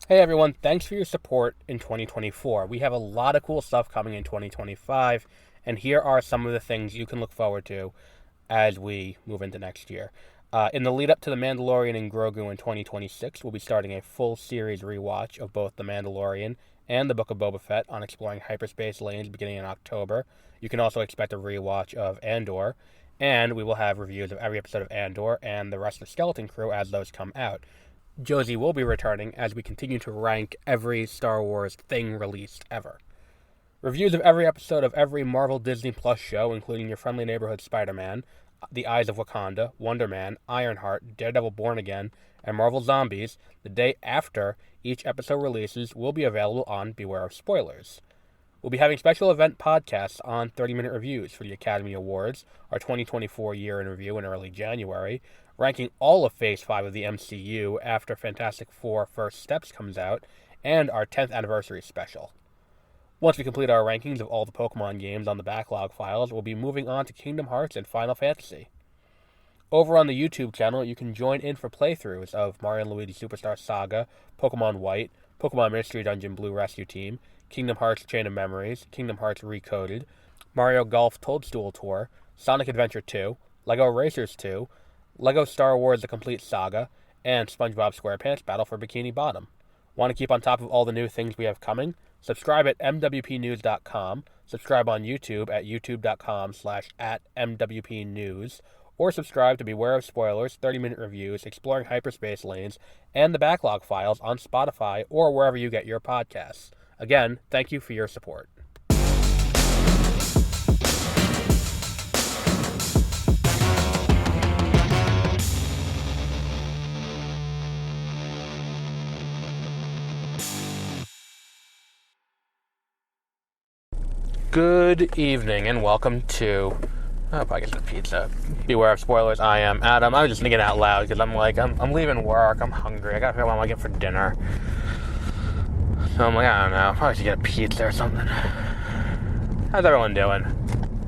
Hey everyone, thanks for your support in 2024. We have a lot of cool stuff coming in 2025, and here are some of the things you can look forward to as we move into next year. In the lead up to The Mandalorian and Grogu in 2026, we'll be starting a full series rewatch of both The Mandalorian and The Book of Boba Fett on exploring hyperspace lanes beginning in October. You can also expect a rewatch of Andor, and we will have reviews of every episode of Andor and the rest of the Skeleton Crew as those come out. Josie will be returning as we continue to rank every Star Wars thing released ever. Reviews of every episode of every Marvel Disney Plus show, including Your Friendly Neighborhood Spider-Man, The Eyes of Wakanda, Wonder Man, Ironheart, Daredevil Born Again, and Marvel Zombies, the day after each episode releases, will be available on Beware of Spoilers. We'll be having special event podcasts on 30-minute reviews for the Academy Awards, our 2024 year in review in early January, ranking all of Phase 5 of the MCU after Fantastic Four First Steps comes out, and our 10th anniversary special. Once we complete our rankings of all the Pokemon games on the backlog files, we'll be moving on to Kingdom Hearts and Final Fantasy. Over on the YouTube channel, you can join in for playthroughs of Mario & Luigi Superstar Saga, Pokemon White, Pokemon Mystery Dungeon Blue Rescue Team, Kingdom Hearts Chain of Memories, Kingdom Hearts Recoded, Mario Golf Toadstool Tour, Sonic Adventure 2, LEGO Racers 2, LEGO Star Wars The Complete Saga, and SpongeBob SquarePants Battle for Bikini Bottom. Want to keep on top of all the new things we have coming? Subscribe at mwpnews.com, subscribe on YouTube at youtube.com/@mwpnews, or subscribe to Beware of Spoilers, 30-minute reviews, exploring hyperspace lanes, and the backlog files on Spotify or wherever you get your podcasts. Again, thank you for your support. Good evening and welcome to I guess the pizza. Beware of Spoilers. I am Adam. I was just thinking out loud because I'm leaving work. I'm hungry. I gotta figure out what I'm gonna get for dinner. So I'm like, I don't know. Probably should get a pizza or something. How's everyone doing?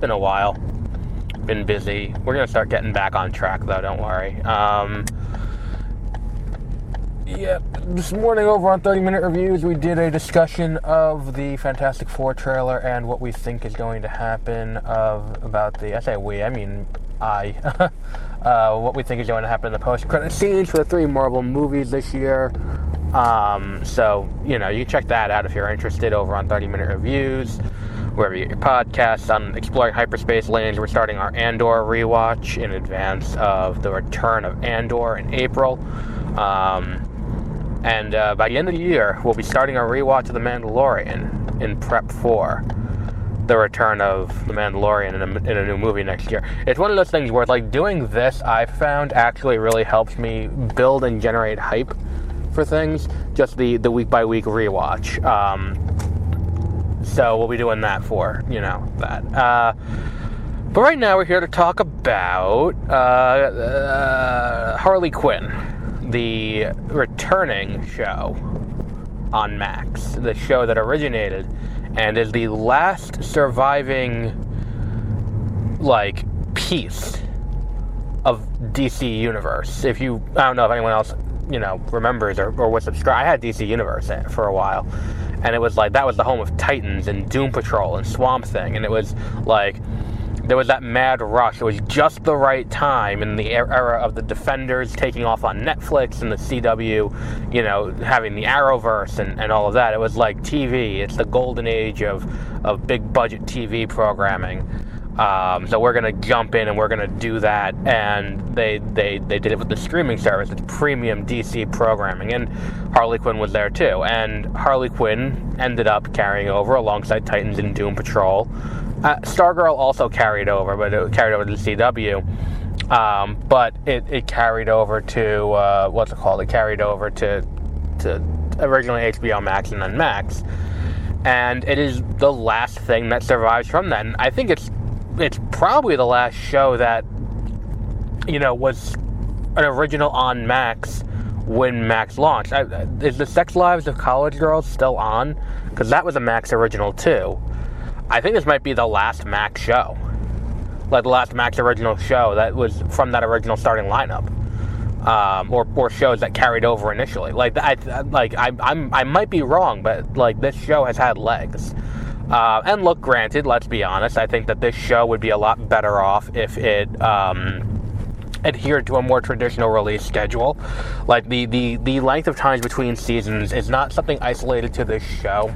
Been a while. Been busy. We're gonna start getting back on track though. Don't worry. This morning over on 30-minute reviews, we did a discussion of the Fantastic Four trailer and what we think is going to happen about the, I say we, I mean I, what we think is going to happen in the post-credit scenes for the 3 Marvel movies this year. So, you can check that out if you're interested over on 30-minute reviews, wherever you get your podcasts. On Exploring Hyperspace Lanes, we're starting our Andor rewatch in advance of the return of Andor in April. And by the end of the year, we'll be starting our rewatch of The Mandalorian in prep for the return of The Mandalorian in a new movie next year. It's one of those things where, doing this, I've found actually really helps me build and generate hype for things, just the week-by-week rewatch. So we'll be doing that for, that. But right now, we're here to talk about Harley Quinn, the returning show on Max, the show that originated and is the last surviving piece of DC Universe. I don't know if anyone else remembers or was subscribed. I had DC Universe for a while, and it was that was the home of Titans and Doom Patrol and Swamp Thing, and it was there was that mad rush. It was just the right time in the era of the Defenders taking off on Netflix and the CW, having the Arrowverse and all of that. It was like TV. It's the golden age of big budget TV programming. So we're going to jump in and we're going to do that. And they did it with the streaming service. It's premium DC programming. And Harley Quinn was there too. And Harley Quinn ended up carrying over alongside Titans and Doom Patrol. Stargirl also carried over, but it carried over to the CW. But it carried over to, what's it called? It carried over to originally HBO Max and then Max. And it is the last thing that survives from that. And I think it's probably the last show that, was an original on Max when Max launched. Is the Sex Lives of College Girls still on? Because that was a Max original too. I think this might be the last Max show. The last Max original show that was from that original starting lineup. or shows that carried over initially. I might be wrong, but like this show has had legs. And look, granted, let's be honest, I think that this show would be a lot better off if it adhered to a more traditional release schedule. Like the length of times between seasons is not something isolated to this show.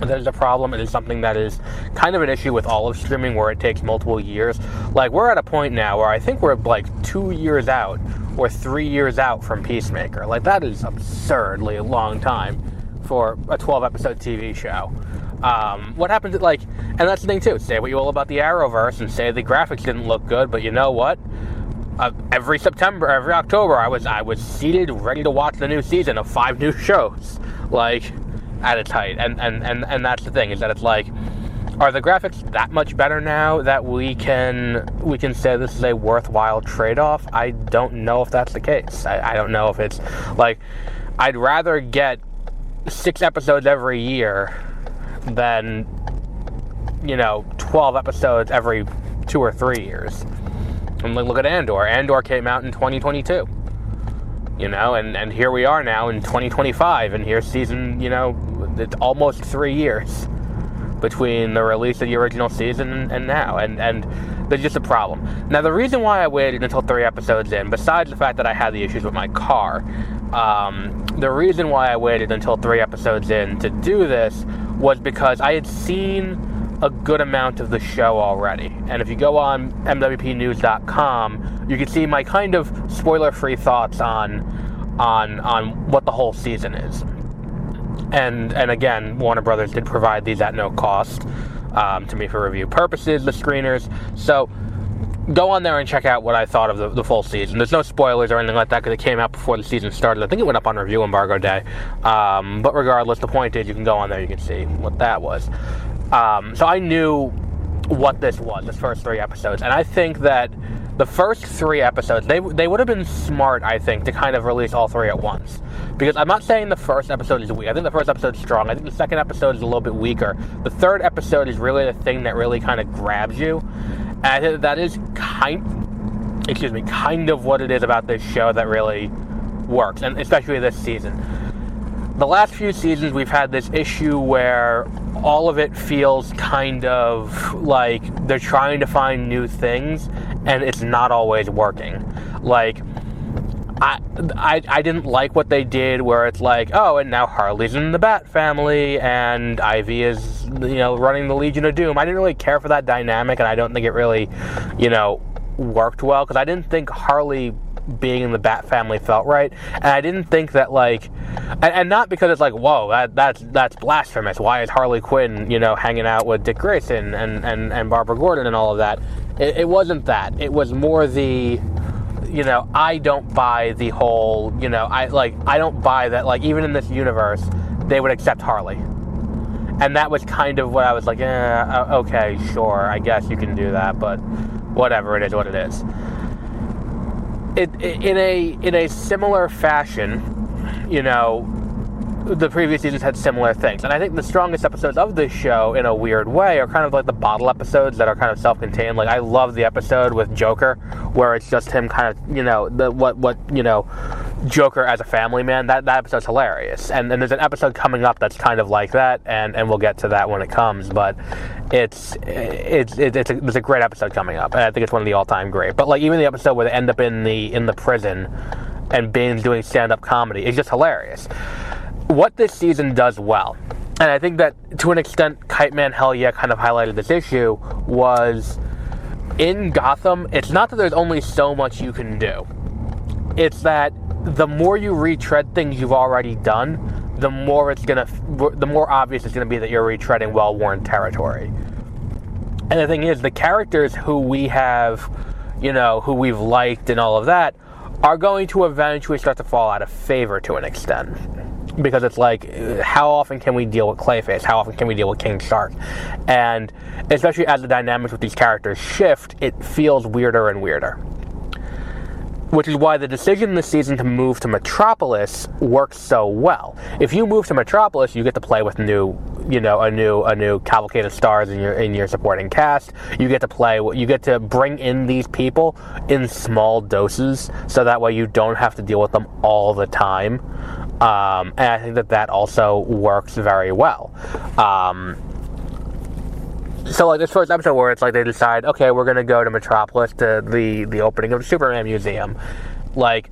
That is a problem. It is something that is kind of an issue with all of streaming, where it takes multiple years. Like, we're at a point now where I think we're like 2 years out or 3 years out from Peacemaker. Like, that is absurdly a long time for a 12-episode TV show. What happens at, like, and that's the thing too, say what you will about the Arrowverse and say the graphics didn't look good, but you know what? Every September, every October, I was seated, ready to watch the new season of 5 new shows, like, at its height. And that's the thing, is that it's like, are the graphics that much better now that we can say this is a worthwhile trade-off? I don't know if that's the case. I don't know if it's, like, I'd rather get 6 episodes every year than, 12 episodes every 2 or 3 years. And look at Andor. Andor came out in 2022. And here we are now in 2025, and here's season, it's almost 3 years between the release of the original season and now, and there's just a problem. Now, the reason why I waited until 3 episodes in, besides the fact that I had the issues with my car, the reason why I waited until 3 episodes in to do this was because I had seen a good amount of the show already. And if you go on mwpnews.com, you can see my kind of spoiler-free thoughts on what the whole season is. And again, Warner Brothers did provide these at no cost to me for review purposes, the screeners. So go on there and check out what I thought of the full season. There's no spoilers or anything like that because it came out before the season started. I think it went up on review embargo day. But regardless, the point is you can go on there, you can see what that was. So I knew what this was, this first 3 episodes, and I think that the first 3 episodes, they would have been smart, I think, to kind of release all 3 at once. Because I'm not saying the first episode is weak. I think the first episode is strong. I think the second episode is a little bit weaker. The third episode is really the thing that really kind of grabs you. And I think that is kind of what it is about this show that really works, and especially this season. The last few seasons, we've had this issue where all of it feels kind of like they're trying to find new things, and it's not always working. Like, I didn't like what they did where it's like, oh, and now Harley's in the Bat family, and Ivy is, running the Legion of Doom. I didn't really care for that dynamic, and I don't think it really, worked well, because I didn't think Harley being in the Bat family felt right, and I didn't think that, like, and not because it's like, whoa, that's blasphemous. Why is Harley Quinn, hanging out with Dick Grayson and Barbara Gordon and all of that? It wasn't that. It was more the, I don't buy the whole, I don't buy that, like, even in this universe, they would accept Harley. And that was kind of what I was like, okay, sure, I guess you can do that, but whatever, it is what it is. In a similar fashion, the previous seasons had similar things. And I think the strongest episodes of this show, in a weird way, are kind of like the bottle episodes that are kind of self-contained. Like, I love the episode with Joker, where it's just him kind of, Joker as a family man. That episode's hilarious. And there's an episode coming up that's kind of like that, and we'll get to that when it comes. But there's a great episode coming up, and I think it's one of the all-time great. But, like, even the episode where they end up in the prison and Bane's doing stand-up comedy is just hilarious. What this season does well, and I think that to an extent Kite Man Hell Yeah kind of highlighted this issue, was in Gotham, it's not that there's only so much you can do. It's that the more you retread things you've already done, the more obvious it's gonna be that you're retreading well-worn territory. And the thing is, the characters who we have, who we've liked and all of that, are going to eventually start to fall out of favor to an extent. Because it's like, how often can we deal with Clayface? How often can we deal with King Shark? And especially as the dynamics with these characters shift, it feels weirder and weirder. Which is why the decision this season to move to Metropolis works so well. If you move to Metropolis, you get to play with new a new cavalcade of stars in your supporting cast. You get to bring in these people in small doses, so that way you don't have to deal with them all the time. And I think that also works very well. So like this first episode where it's like they decide, okay, we're going to go to Metropolis to the opening of the Superman Museum. Like,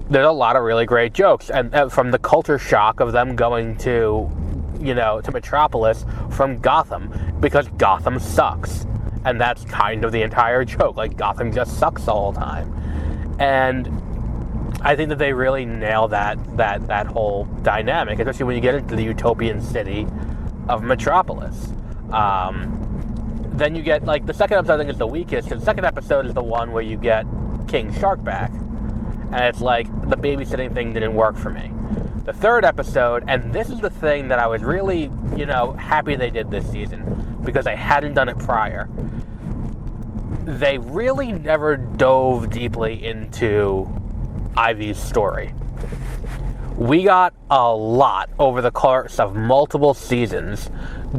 there's a lot of really great jokes, and from the culture shock of them going to Metropolis from Gotham, because Gotham sucks. And that's kind of the entire joke. Like, Gotham just sucks the whole time. And I think that they really nail that whole dynamic, especially when you get into the utopian city of Metropolis. Then you get, like, the second episode I think is the weakest, because the second episode is the one where you get King Shark back. And it's like, the babysitting thing didn't work for me. The third episode, and this is the thing that I was really, happy they did this season, because I hadn't done it prior. They really never dove deeply into Ivy's story. We got a lot over the course of multiple seasons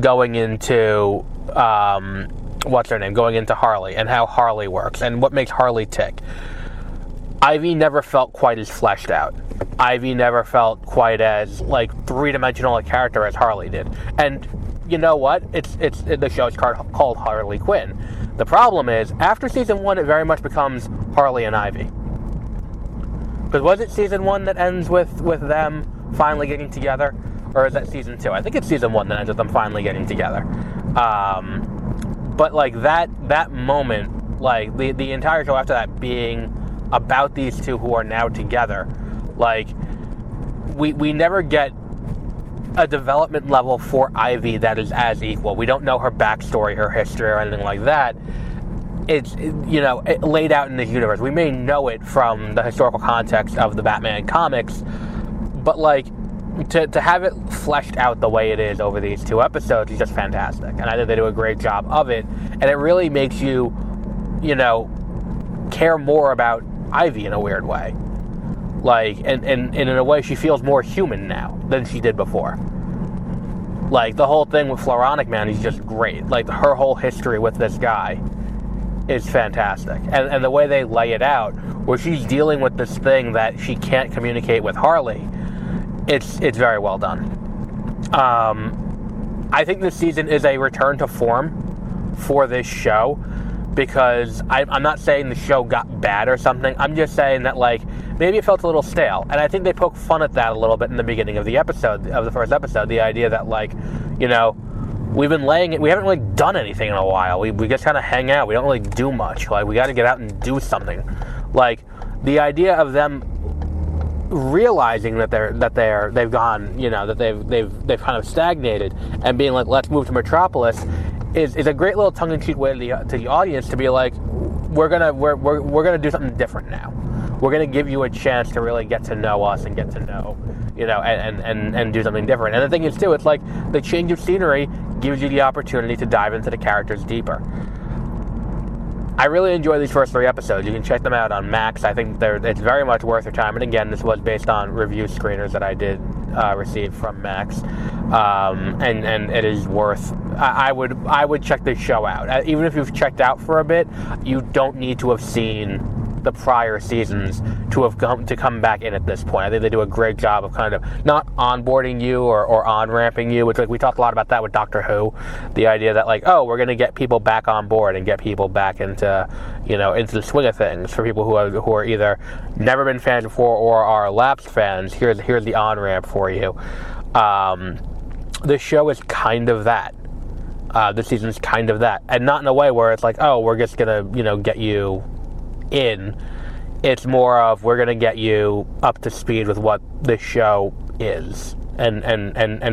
going into going into Harley and how Harley works and what makes Harley tick. Ivy never felt quite as fleshed out. Ivy never felt quite as like three-dimensional a character as Harley did. And you know what? It's the show is called Harley Quinn. The problem is, after season 1, it very much becomes Harley and Ivy. Because was it season 1 that ends with them finally getting together? Or is that season 2? I think it's season 1 that ends with them finally getting together. But like that moment, like the entire show after that being about these two who are now together, like we never get a development level for Ivy that is as equal. We don't know her backstory, her history, or anything like that. It's laid out in this universe. We may know it from the historical context of the Batman comics, but like to have it fleshed out the way it is over these 2 episodes is just fantastic. And I think they do a great job of it. And it really makes you, care more about Ivy in a weird way. Like, and in a way, she feels more human now than she did before. Like, the whole thing with Floronic Man is just great. Like, her whole history with this guy is fantastic. And the way they lay it out, where she's dealing with this thing that she can't communicate with Harley, it's very well done. I think this season is a return to form for this show, because I'm not saying the show got bad or something. I'm just saying that, like, maybe it felt a little stale. And I think they poke fun at that a little bit in the beginning of the first episode. The idea that, like, we've been we haven't really done anything in a while. We just kind of hang out. We don't really do much. Like, we got to get out and do something. Like, the idea of them realizing that they've gone, that they've kind of stagnated, and being like, let's move to Metropolis, is a great little tongue-in-cheek way to the audience to be like, we're gonna do something different now. We're gonna give you a chance to really get to know us and get to know, and do something different. And the thing is too, it's like the change of scenery gives you the opportunity to dive into the characters deeper. I really enjoy these first 3 episodes. You can check them out on Max. I think it's very much worth your time. And again, this was based on review screeners that I did receive from Max, and it is worth. I would check this show out. Even if you've checked out for a bit, you don't need to have seen the prior seasons to come back in at this point. I think they do a great job of kind of not onboarding you or on-ramping you, which, like, we talked a lot about that with Doctor Who. The idea that, like, oh, we're going to get people back on board and get people back into the swing of things. For people who are either never been fans before or are lapsed fans, here's the on-ramp for you. This show is kind of that. This season's kind of that. And not in a way where it's like, oh, we're just going to, get you in. It's more of, we're going to get you up to speed with what this show is and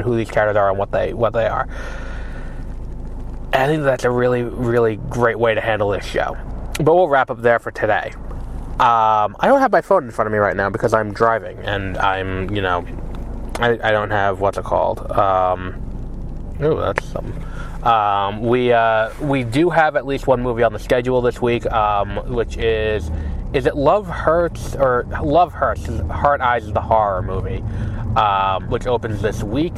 who these characters are and what they are. And I think that's a really, really great way to handle this show. But we'll wrap up there for today. I don't have my phone in front of me right now because I'm driving, and I'm, I don't have, what's it called? Ooh, that's something. We do have at least one movie on the schedule this week, which is it Love Hurts, Heart Eyes is the horror movie, which opens this week.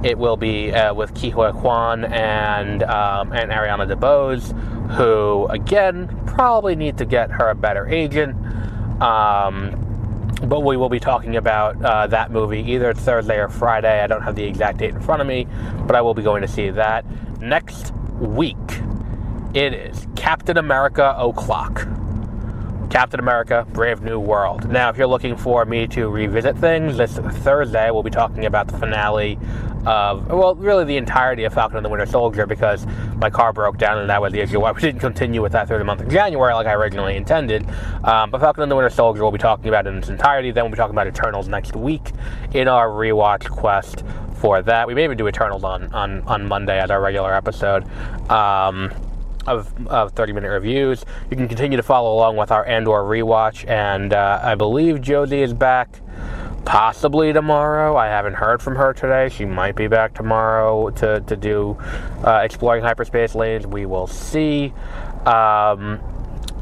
It will be with Ke Kwan and Ariana DeBose, who, again, probably need to get her a better agent. But we will be talking about that movie either Thursday or Friday. I don't have the exact date in front of me, but I will be going to see that. Next week, it is Captain America O'Clock. Captain America, Brave New World. Now, if you're looking for me to revisit things, this Thursday we'll be talking about the finale of, well, really the entirety of Falcon and the Winter Soldier, because my car broke down and that was the issue why we didn't continue with that through the month of January like I originally intended. But Falcon and the Winter Soldier we'll be talking about in its entirety. Then we'll be talking about Eternals next week in our rewatch quest for that. We may even do Eternals on Monday as our regular episode. Of 30-minute reviews. You can continue to follow along with our Andor rewatch, and I believe Josie is back possibly tomorrow. I haven't heard from her today. She might be back tomorrow to do Exploring Hyperspace Lanes. We will see. And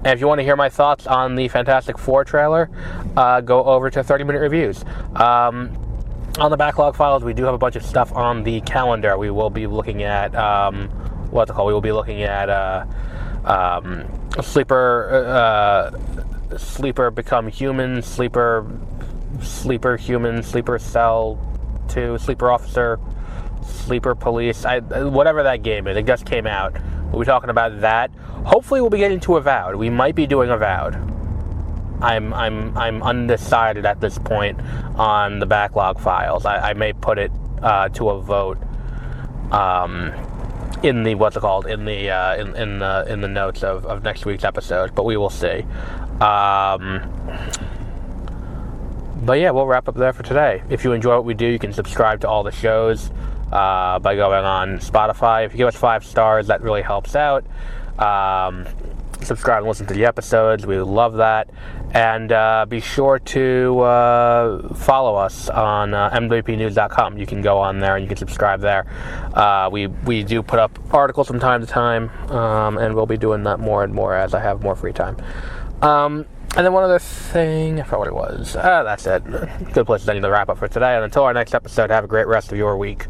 if you want to hear my thoughts on the Fantastic Four trailer, go over to 30-minute reviews. On the backlog files, we do have a bunch of stuff on the calendar. We will be looking at we will be looking at Sleeper Become Human, Sleeper Human, Sleeper Cell 2, Sleeper Officer, Sleeper Police, whatever that game is. It just came out. We'll be talking about that. Hopefully we'll be getting to Avowed. We might be doing Avowed. I'm undecided at this point on the backlog files. I may put it to a vote. In the in the notes of next week's episode, but we will see. But yeah, we'll wrap up there for today. If you enjoy what we do, you can subscribe to all the shows by going on Spotify. If you give us 5 stars, that really helps out. Subscribe and listen to the episodes. We love that. And be sure to follow us on mwpnews.com. You can go on there and you can subscribe there. We do put up articles from time to time, and we'll be doing that more and more as I have more free time. And then one other thing, I forgot what it was. That's it. Good place to end the wrap up for today. And until our next episode, have a great rest of your week.